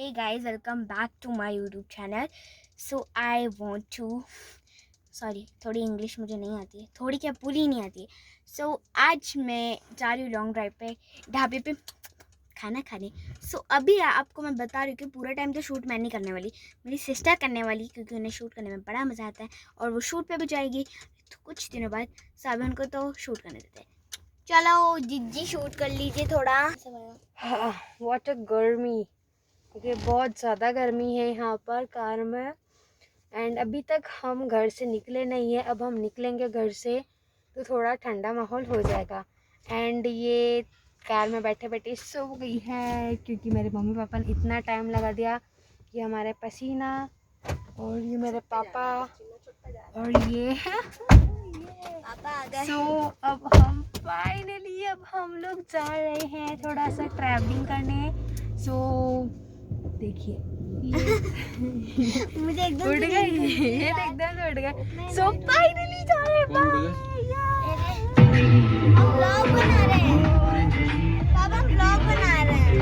Hey guys, welcome back to my YouTube channel. So I want to थोड़ी English मुझे नहीं आती है, थोड़ी क्या पूरी नहीं आती है. So आज मैं जा रही हूँ लॉन्ग ड्राइव पे, ढाबे पे खाना खाने. So अभी आपको मैं बता रही हूँ कि पूरा टाइम तो शूट मैं नहीं करने वाली, मेरी सिस्टर करने वाली, क्योंकि उन्हें शूट करने में बड़ा मज़ा आता है और वो शूट पे भी जाएगी तो कुछ दिनों बाद. so अभी उनको तो शूट करने देते हैं. चलो जिज्जी शूट कर लीजिए थोड़ा. व्हाट अ गर्मी, क्योंकि बहुत ज़्यादा गर्मी है यहाँ पर कार में. एंड अभी तक हम घर से निकले नहीं है. अब हम निकलेंगे घर से तो थोड़ा ठंडा माहौल हो जाएगा. एंड ये कार में बैठे बैठे सो गई है क्योंकि मेरे मम्मी पापा ने इतना टाइम लगा दिया. ये हमारे पसीना और ये मेरे पापा और ये पापा आ गए. सो अब हम फाइनली हम लोग जा रहे हैं थोड़ा सा ट्रैवलिंग करने. सो देखिए मुझे एकदम उड़ गए, ये तो एकदम से उड़ गए. सो फाइनली जा रहे हैं. हम व्लॉग बना रहे हैं पापा, व्लॉग बना रहे हैं.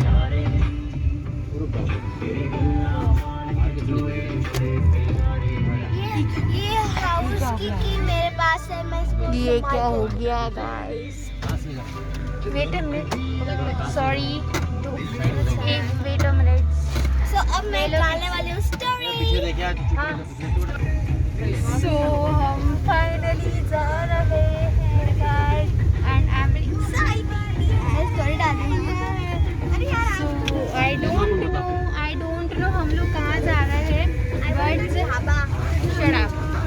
ये हाउस की मेरे पास है. मैं इसको ये क्या हो गया guys? Wait a minute, sorry, wait a minute. So अब मैं डालने वाली हूँ स्टोरी. सो हम फाइनली जा रहे हैं guys and I am very excited. Story डालनी है. अरे यार सो आई डोंट नो हम लोग कहाँ जा रहे हैं. But shut up.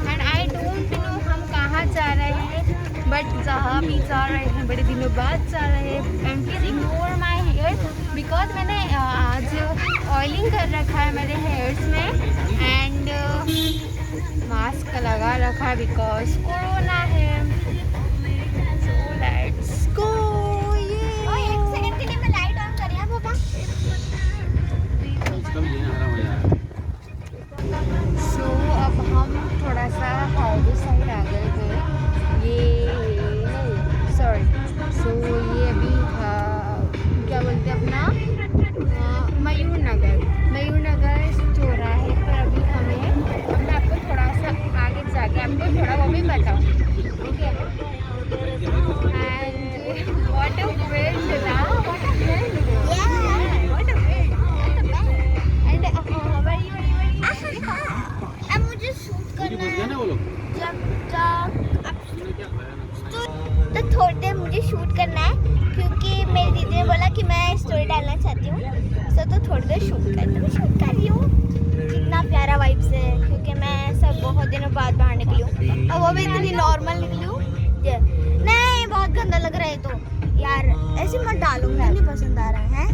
And I don't know हम कहाँ जा रहे हैं, बट जहाँ भी जा रहे हैं बड़े दिनों बाद जा रहे हैं. And please ignore my hair because मैंने आज ऑयलिंग कर रखा है मेरे हेयर्स में. एंड मास्क लगा रखा है बिकॉज कोरोना है. So let's go. एक सेकंड के लिए मैं लाइट ऑन कर रही हूँ पापा. सो अब हम थोड़ा सा हाईवे साइड आ गए थे. ये नहीं, सॉरी. सो ये अभी क्या बोलते हैं अपना मयूर नगर चौराहे पर अभी अब मैं आपको थोड़ा सा आगे जाके आपको थोड़ा वो भी बताऊँ. Okay. And what a wind ना, what a wind, what a wind. And अब मुझे शूट करना है. जब तो थोड़ी देर मुझे शूट करना है क्योंकि मेरी दीदी ने बोला कि मैं स्टोरी डालना चाहती हूँ. तो थोड़ी देर शूट कर रही हूँ. कितना प्यारा वाइब्स है क्योंकि मैं सब बहुत दिनों बाद बाहर निकली हूँ और वो भी इतनी नॉर्मल निकली हूँ. नहीं बहुत गंदा लग रहा है तो यार ऐसे मत डालो, मुझे नहीं पसंद आ रहा है.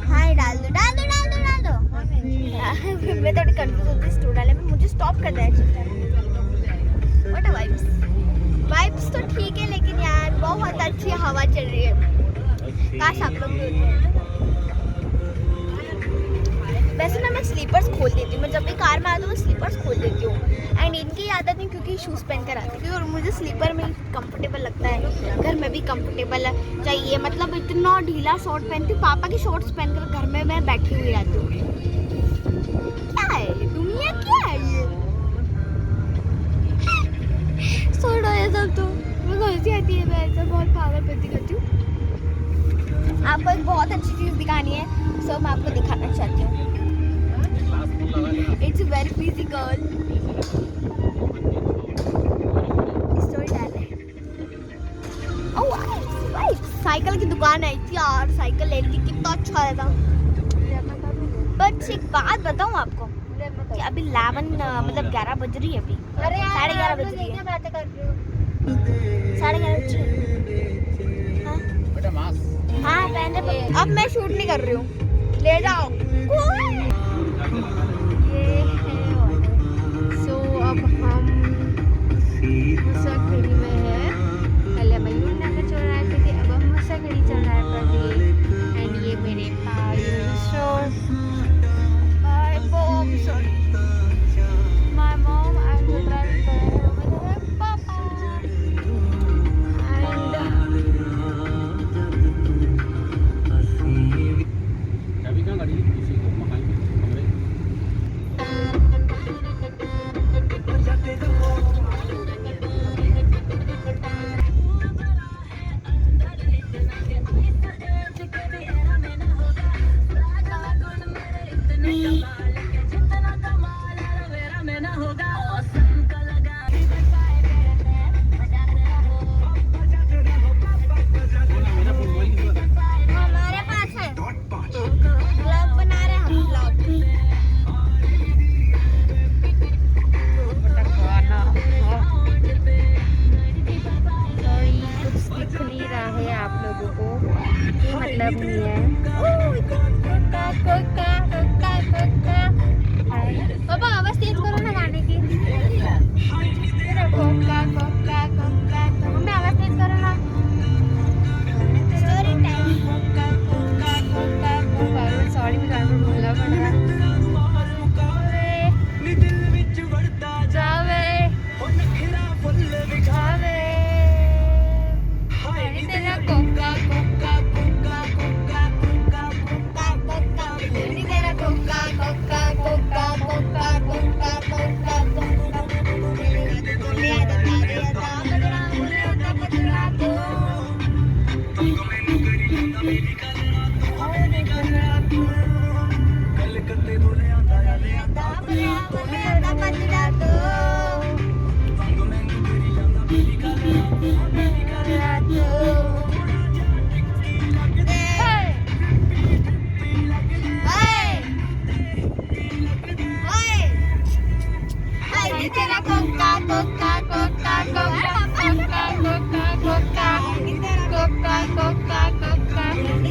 हाँ डाल दो. मैं थोड़ी कंफ्यूज होती हूँ स्टोरी डालने में. मुझे स्टॉप कर देना चाहिए. व्हाट अ वाइब्स तो ठीक है लेकिन यार बहुत अच्छी हवा चल रही है. काश आप लोग भी होते. वैसे ना मैं स्लीपर्स खोल देती हूँ. मैं जब भी कार में आती हूँ मैं स्लीपर्स खोल देती हूँ. एंड इनकी आदत नहीं क्योंकि शूज़ पहन कर आती हूँ और मुझे स्लीपर में कंफर्टेबल लगता है. घर में भी कंफर्टेबल चाहिए, मतलब इतना ढीला शॉर्ट पहनती हूँ. पापा की शॉर्ट्स पहनकर घर में मैं बैठी हुई रहती हूँ. क्या है दुनिया, क्या है ये? छोड़ो ये सब. तो मैं गलती आती है, मैं ऐसा बहुत पागल करती करती हूँ. आपको एक बहुत अच्छी चीज़ दिखानी है. सो मैं आपको दिखाना चाहती हूँ. It's very busy girl. Story डाले. ओह साइकिल की दुकान है यार. साइकिल ले ली, कितना अच्छा रहता. बट एक बात बताऊँ आपको कि अभी 11 बज रही है. अभी 11:30 बज रही है. 11:30 बज रही है. हाँ पहले. अब मैं शूट नहीं कर रही हूँ. ले जाओ. सो अब हम मुसाखड़ी में है. पहले मयूर नगर चौराहे पे थे, अब हम मुसाखड़ी चौराहे पर थे. एंड ये मेरे my mom and the driver with my papa. And Coca Coca Coca Coca Coca Coca Coca Coca Coca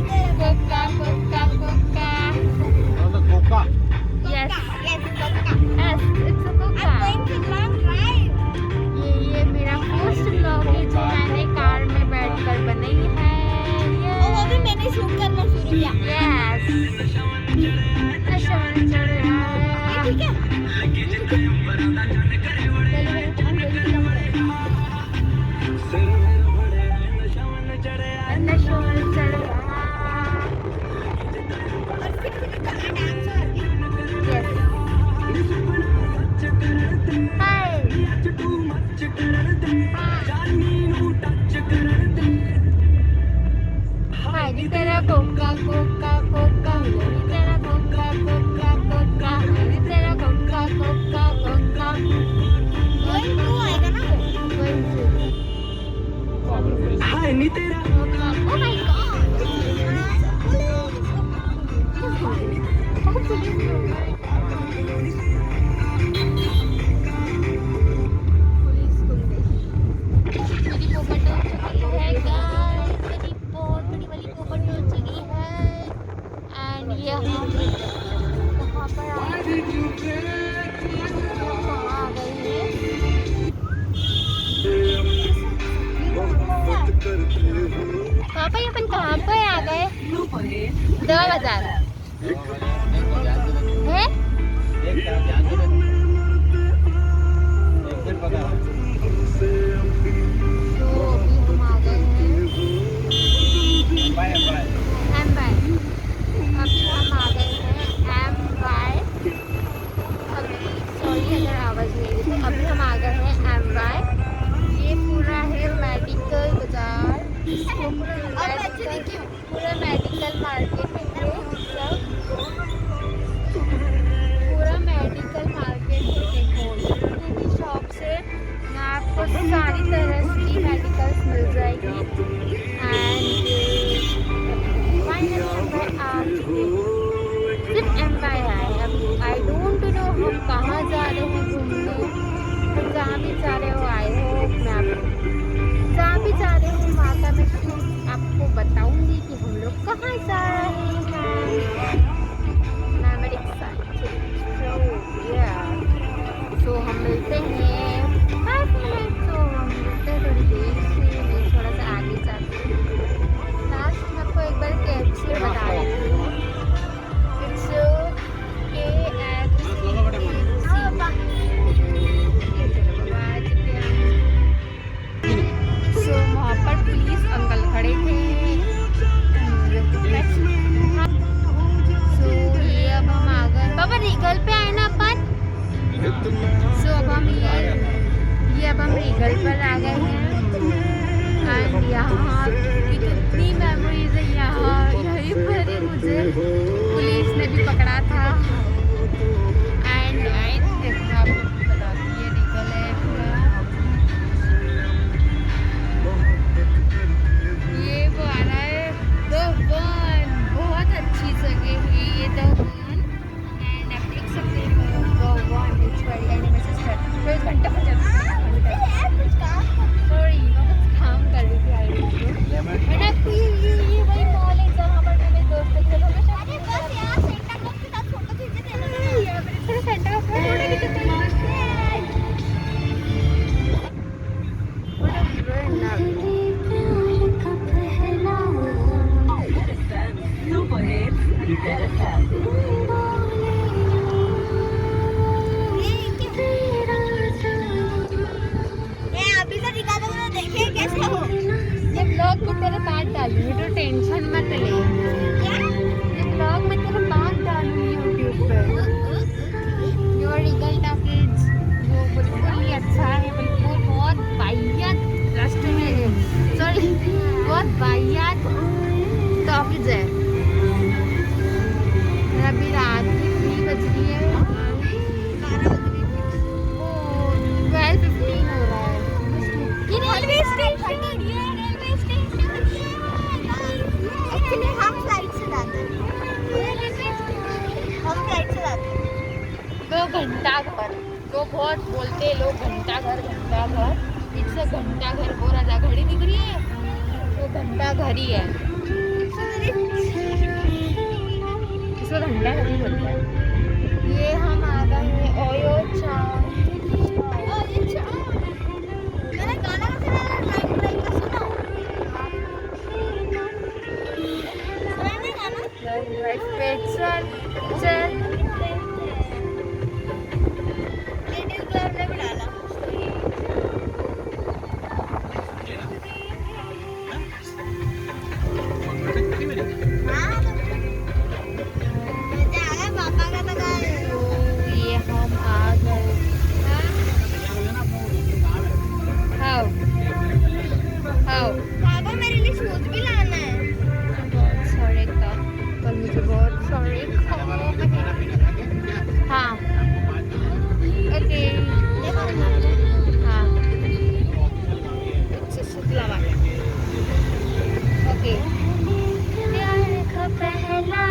Coca Coca Coca Coca yes Yes, Coca. Yes it's a Coca I'm going to long drive. ये मेरा first vlog है जो मैंने car में बैठकर बनाई है और वो भी मैंने शूट करना शुरू किया। यस नशा में चढ़ रहा है ठीक है? नशा में चढ़ रहा और फिर गाना डांस और भी। यस हाय हाय नी तेरा कोका कोका कोका नी तेरा कोका कोका कोका नी तेरा Coca Coca Coca Going to आएगा ना वो? going to हाय नी तेरा Oh my God. मेरी पोपट हो चुकी है गाइस मेरी बहुत बड़ी वाली पोपट हो चुकी है एंड ये हम कहाँ पर आ गए पापा ये अपन कहाँ पर आ गए दवा बाजार है तो अभी हम आ गए हैं एम वाई अभी हम आ गए हैं एम वाई अभी सॉरी अगर आवाज़ नहीं आई तो अभी हम आ गए हैं एम वाई ये पूरा है मेडिकल बाजार इसको पूरा मेडिकल मार्केट है ये मतलब पूरा मेडिकल मार्केट है देखो की शॉप से यहाँ आपको सारी तरह की मेडिकल्स मिल जाएगी एंड फाइनली हम आ चुके हैं सिर्फ एम वाई है अभी आई डोंट नो हम कहाँ जा रहे हैं घूमने हम जहाँ भी जा रहे हो आई होप मैं आपको जहाँ भी जा रहे हो वहाँ का मैं आपको बताऊंगी कि हम लोग कहाँ जा रहे हैं मैं वेरी एक्साइटेड सो हम मिलते हैं 5 मिनट तो हम मिलते हैं थोड़ी देर से मैं थोड़ा सा आगे जाती हूँ लास्ट में आपको एक बार कैप्चर बता देती हूँ इट्स सो वहाँ पर पुलिस अंकल खड़े थे सो ये अब हम आ गए पापा रीगल पे आए ना अपन सो अब हम ये अब हम रीगल पर आ गए हैं एंड यहाँ की कितनी मेमोरीज है यहाँ यहीं पर ही मुझे पुलिस ने भी पकड़ा था एंड आई आपको बताती है रीगल है ये वो आ रहा है द वन बहुत अच्छी जगह है ये द वन एंड आप देख सकते हो the one it's very animated फिर घंटा हो जाता है सॉरी मैं कुछ काम कर रही थी आई एंड आपको ये वही मॉल है जहाँ पर मेरे दोस्त के साथ हमेशा अरे बस यार सेंटा क्लॉज के साथ फोटो खींचे थे ना। यहाँ पर थोड़ा सेंटर ऑफ फोटो खींचते हैं What a very nice ये अभी से दिखा दो तो देखिए कैसे हो। ये ब्लॉग में तेरे बाद डालूंगी तो टेंशन मत ले क्या? ये ब्लॉग में तेरे बाद डालूंगी YouTube per your result of kids वो बिल्कुल ही अच्छा है बिल्कुल बहुत वाहियात रास्ते में है सॉरी बहुत वाहियात टॉपिक है अभी रात की 3 बज रही है 12:15 हो रहा है ये रेलवे स्टेशन एक्चुअली हम फ्लाइट से जाते हैं। हम फ्लाइट से जाते हैं। 2 घंटा घर तो बहुत बोलते हैं लोग घंटा घर। इट्स अ घंटा घर। वो राजा घड़ी दिख रही है, वो घंटा घर ही है। इसको घंटा घर ही बोलते हैं। ये हम आ गए हैं ओयो चाय। मैंने गाना का सुना है, ड्राइंग ड्राइंग का सुना नहीं गाना। लेडीज क्लब ने भी डाला। हाँ तो मजा आ गया, पापा का तो गाया। ये हम आ गए। हाँ हाँ पापा मेरे लिए शूज भी लाना है। बहुत सारे का कल मुझे बहुत सारे हाँ ओके हाँ अच्छा शुक्ला वाला ओके प्यार का पहला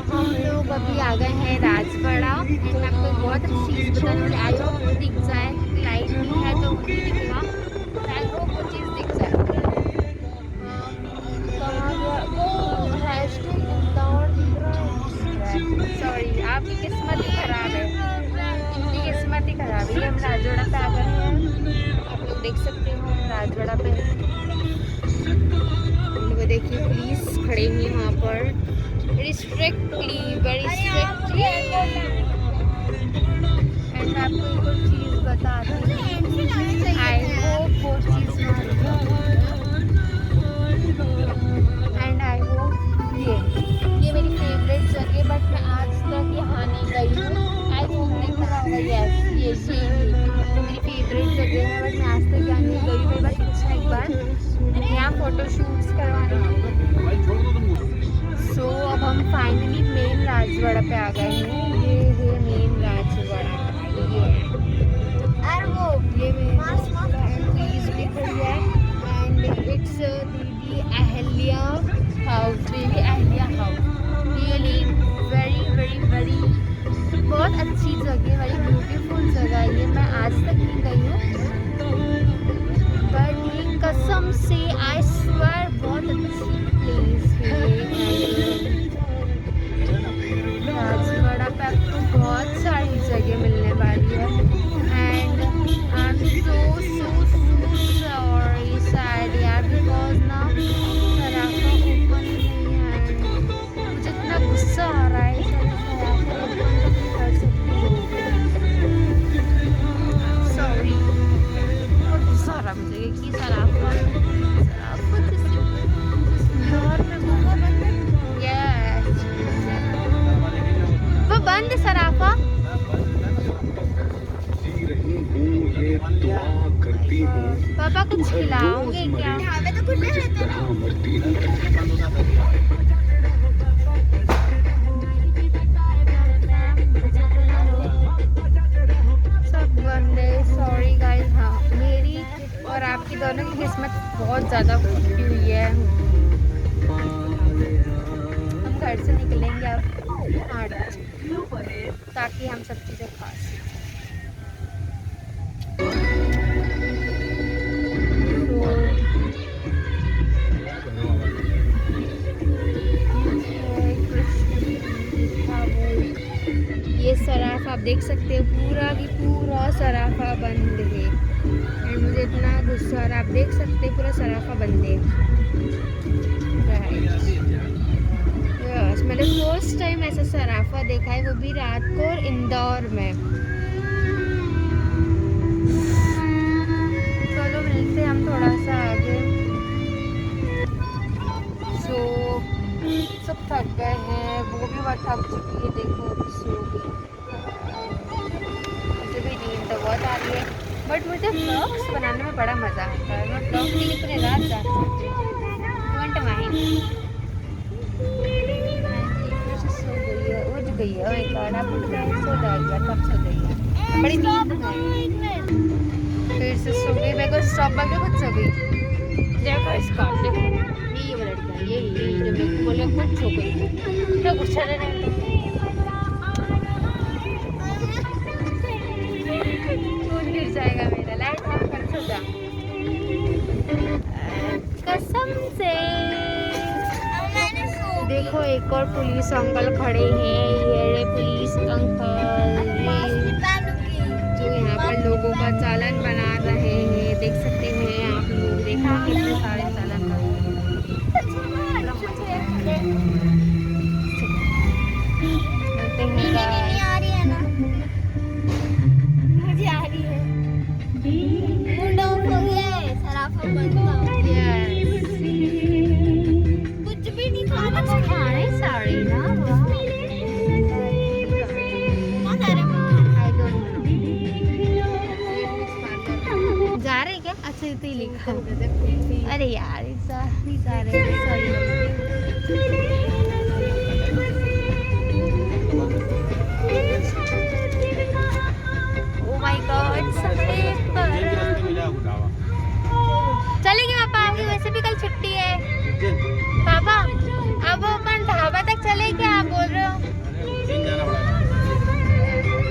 हम लोग अभी आ गए हैं राजवाड़ा। एंड मैं आपको बहुत अच्छी चीज़ बताने वाली। आई होप दिख जाए, लाइट नहीं है तो नहीं दिखेगा। आई होप वो चीज़ दिख जाए। सॉरी, आपकी किस्मत ही खराब है, इनकी किस्मत ही खराब है। ये हम राजवाड़ा पे आ गए हैं, आप लोग देख सकते हो हम राजवाड़ा पे। वो देखिए पुलिस खड़े हुई वहाँ पर रिस्ट्रिक्टली, वेरी स्ट्रिक्टली। एंड मैं आपको एक और चीज़ बताती हूँ। आई होप वो चीज़ एंड आई होप ये मेरी फेवरेट जगह, बट मैं आज तक यहाँ नहीं गई हूँ। आई होप नहीं पता होगा। यस ये मेरी फेवरेट जगह है, बट मैं आज तक यहाँ नहीं गई हूँ। बस इच्छा एक बार यहाँ फ़ोटोशूट्स करवाने की। सो अब हम फाइनली मेन राजवाड़ा पे आ गए हैं। ये है मेन राजवाड़ा। ये मेन पुलिस भी खड़ी है। एंड इट्स दीदी अहल्या हाउस। दीदी Ahalya house really very very very बहुत अच्छी जगह, वेरी ब्यूटीफुल जगह है ये। मैं आज तक नहीं गई हूँ, बट ये कसम से आई स्वेयर बहुत अच्छी प्लेस है। राजवाड़ा पे आपको बहुत सारी जगह मिलने वाली है। And I am so sorry sad यार, बिकॉज ना सराफा ओपन नहीं है। मुझे इतना गुस्सा आ रहा है, सराफा ओपन नहीं कर सकती हूँ। सॉरी, बहुत गुस्सा आ रहा है मुझे कि सराफा वो बंद सराफा। पापा कुछ खिलाओगे क्या? हमें तो कुछ नहीं रहता सब बंदे। Sorry guys. हाँ, मेरी और आपकी दोनों की किस्मत बहुत ज़्यादा फूटी हुई है। हम घर से निकलेंगे अब 8 बजे, ताकि हम सब चीज़ें खा सकें। ये सराफा आप देख सकते हो, पूरा की पूरा सराफा बंद है। एंड मुझे इतना गुस्सा आ रहा है, आप देख सकते हैं पूरा सराफा बंद है। यस, मैंने फर्स्ट टाइम ऐसा सराफा देखा है, वो भी रात को और इंदौर में। चलो मिलते हैं हम थोड़ा सा आगे। सो सब थक गए हैं, वो भी बहुत थक चुकी है। देखो सो गई, मुझे भी नींद तो बहुत आ रही है, बट मुझे व्लॉग्स बनाने में बड़ा मज़ा आता है। मैं व्लॉग के लिए पूरे रात जा सकती हूँ। Don't mind. सो गई है, उठ गई है। ओए गॉड, आप उठ गए, सो जाइए, कब सो गई है? बड़ी नींद में फिर से सो गई। मेरे को स्टॉप करके खुद सो गई। देखो इसका, देखो ये लड़का, ये जो मेरे को बोले खुद सो गई, तो गुस्सा नहीं। देखो एक और पुलिस अंकल खड़े हैं, ये रहे पुलिस अंकल जो यहाँ पर लोगों का चालान बना रहे हैं। देख सकते हैं आप लोग, देखा कितने सारे चालान आ रही है ना, मुझे आ रही है। मूड ऑफ हो गया है, सराफा बनता हूँ। कुछ भी नहीं खाना, खाने साड़ी ना जा रहे क्या? अच्छा इतने ही लिखा। अरे यार ओ माय गॉड, चलेंगे पापा, आपकी वैसे भी कल छुट्टी है। पापा अब अपन ढाबा तक चले क्या आप बोल रहे हो?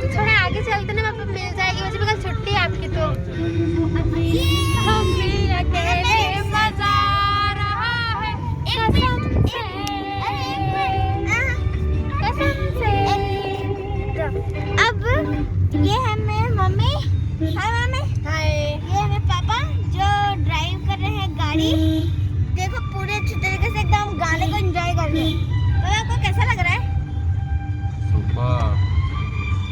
तो थोड़ा आगे चलते ना पापा, मिल जाएगी, वैसे भी कल छुट्टी है आपकी। तो हम भी अकेले मजा आ रहा है कसम से। अब ये है मेरे मम्मी। हाय मम्मी। हाय। ये है मेरे पापा जो ड्राइव कर रहे हैं गाड़ी। देखो पूरे अच्छे तरीके से एकदम गाने को एंजॉय कर रहे हैं। तो आपको कैसा लग रहा है?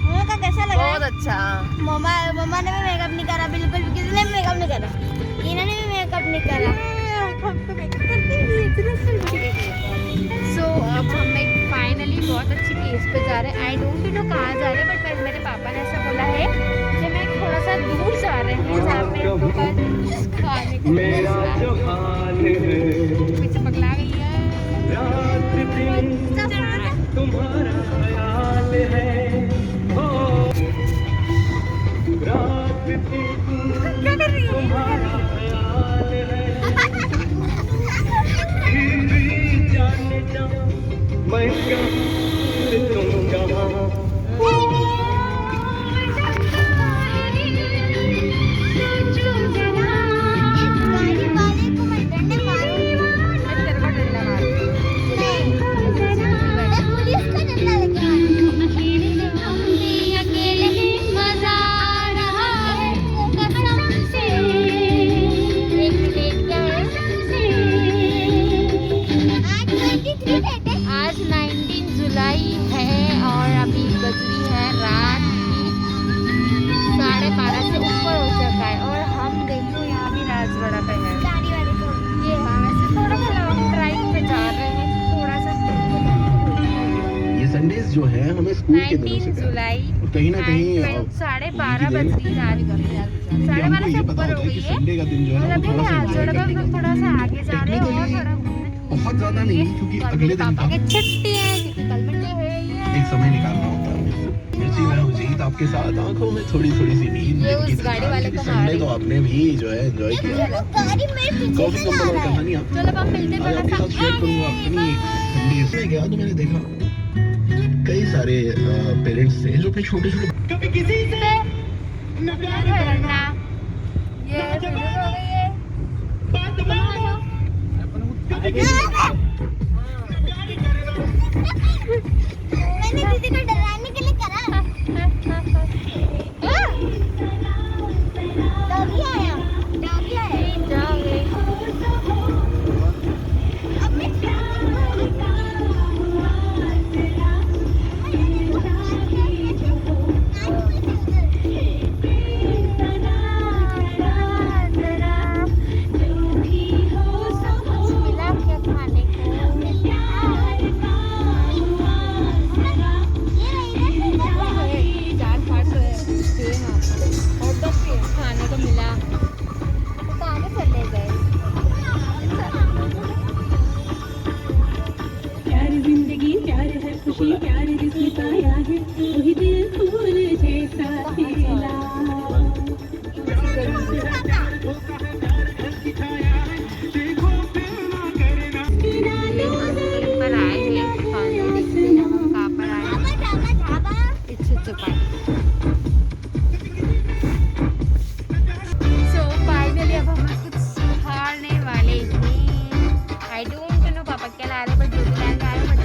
मम्मा का कैसा लग रहा है? बहुत अच्छा। मम्मा ने भी मेकअप नहीं करा, बिल्कुल भी, किसी ने भी मेकअप नहीं करा, इन्होंने भी मेकअप नहीं करा। सो अब हम एक फाइनली बहुत अच्छी प्लेस पे जा रहे हैं। आई डोंट नो कहाँ जा रहे हैं, बट मेरे पापा ने ऐसा बोला है कि मैं थोड़ा सा दूर जा रहे हैं जहाँ पे हमको कुछ खाने को पीछे पगला गई है। क्या कर रही है? आज 19 जुलाई है और अभी बज रही है रात 12:30 से ऊपर हो चुका है और हम देखो यहाँ भी राजवाड़ा पे है। ये हाँ वैसे थोड़ा सा लॉन्ग ड्राइव पे जा रहे हैं, थोड़ा सा। ये संडेज जो है हमें स्कूल के दिनों से 19 जुलाई कहीं ना कहीं 12:30 बज रही है, 12:30 से ऊपर हो गई है। संडे का दिन जो और है अभी वो हम थोड़ा सा राजवाड़ा enjoy पे थोड़ा सा आगे जा रहे हैं और Technically, थोड़ा घूमने बहुत ज्यादा नहीं क्योंकि अगले दिन पापा का के छुट्टी है क्योंकि कल मंडे है। एक समय निकालना होता है। मिर्ची मैं उजीत आपके साथ आंखों में थोड़ी थोड़ी सी नींद ये जिनकी उस गाड़ी थकान वाले थी, को संडे मारे। तो आपने भी जो है एंजॉय किया। गाड़ी मेरे पीछे कॉफी से कंपनी आ रहा है। कहानी आप चलो अब हम मिलते हैं आज आपके साथ शेयर करूंगा अपनी ठंडी। इसमें गया तो मैंने देखा कई सारे पेरेंट्स थे जो अपने छोटे छोटे कभी किसी से करना ये शुरू हो गई है। मैंने दीदी को डराने के लिए करा। डॉगी आया। अब मैं मिला क्या खाने को? चार पाँच थे वहाँ पर और बस खाने को मिला तो कहाँ चले गए। प्यार जिंदगी प्यार है खुशी प्यार जिसने पाया है वही दिल फूल जैसा खिला। पर आए हैं खाने, देखते हैं हम कहाँ पर आए हैं। पीछे चुपाई। सो फाइनली अब हम कुछ खाने वाले हैं। आई डोंट नो पापा क्या ला रहे, बट जो भी लाएंगे आ रहे, बट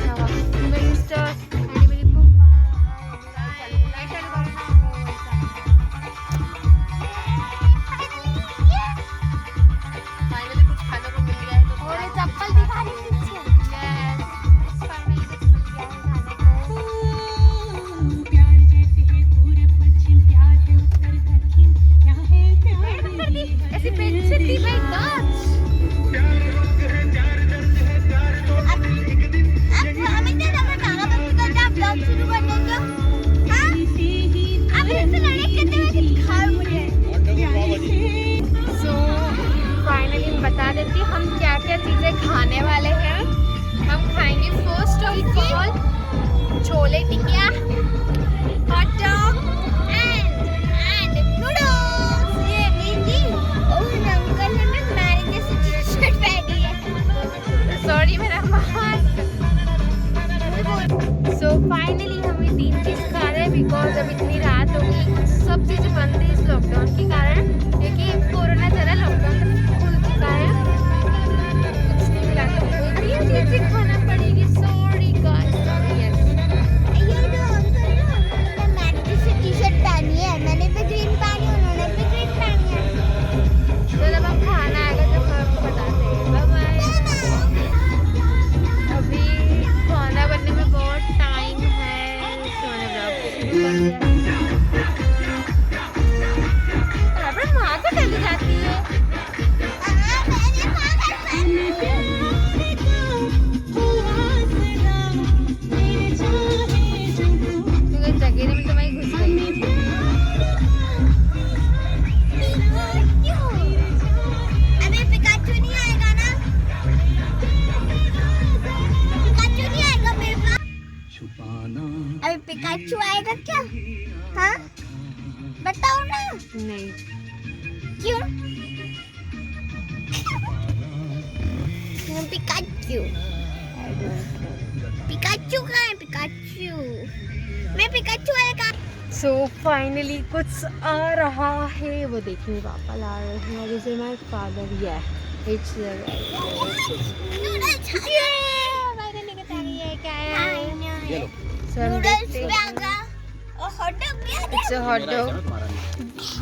फाइनली हमें 3 चीज़ खा रहे हैं बिकॉज अब इतनी रात हो गई, सब चीज़ बंद है इस लॉकडाउन के कारण, क्योंकि कोरोना चला, लॉकडाउन खुल चुका है, कुछ नहीं मिला तो कोई भी चीज़ खाना पड़ेगी। Sorry guys, sorry yes. ये जो अंकल है ना, उन्होंने मैंने से टी-शर्ट पहनी है, मैंने भी ग्रीन पहनी, उन्होंने भी ग्रीन पहनी है। तो जब हम खाना आएगा तब हम आपको बताते हैं। Bye bye. अभी खाना बनने में बहुत टाइम है, तो मैंने ब्लॉग शुरू कर दिया। बराबर माँ को चली जाती है। क्योंकि जगह में तो मैं घुस गई। अबे पिकाचू नहीं आएगा ना? पिकाचू नहीं आएगा मेरे पास? अबे पिकाचू आएगा क्या? हाँ? बताओ ना। नहीं, क्यों? पिकाचू। पिकाचू कहाँ है? पिकाचू। मैं पिकाचू आएगा। सो फाइनली कुछ आ रहा है, वो देखिए पापा ला रहे हैं। दिस इज माय फादर, या इट्स नूडल्स फाइनली कुछ आ गई है, क्या है? ये लो। So हम नूडल्स देखते भी आ हैं। गया और हॉट डॉग भी आ गया। It's a hot मेरा dog. item है, तुम्हारा नहीं।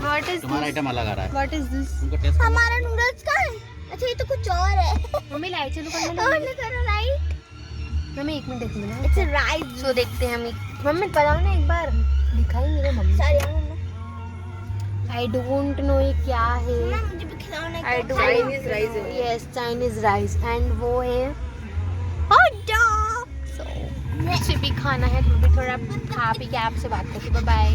What is तुम्हारा this? आइटम अलग आ रहा है। What is this? तुमको टेस्ट करना हमारा नूडल्स कहाँ है? अच्छा ये तो कुछ और है। मम्मी लाइट चालू कर और लो। करो राइट। मम्मी एक मिनट देखने ना। It's rice. सो देखते हैं हम। मम्मी बताओ ना एक बार, दिखाई मेरे mummy. Sorry I don't know ये क्या है। मुझे भी खिलाना आई है। चाइनीज राइस है। यस, चाइनीज राइस, एंड वो है हॉट डॉग। सो मुझे भी खाना है, तो भी थोड़ा खा पी के आपसे बात करती हूँ। Bye bye.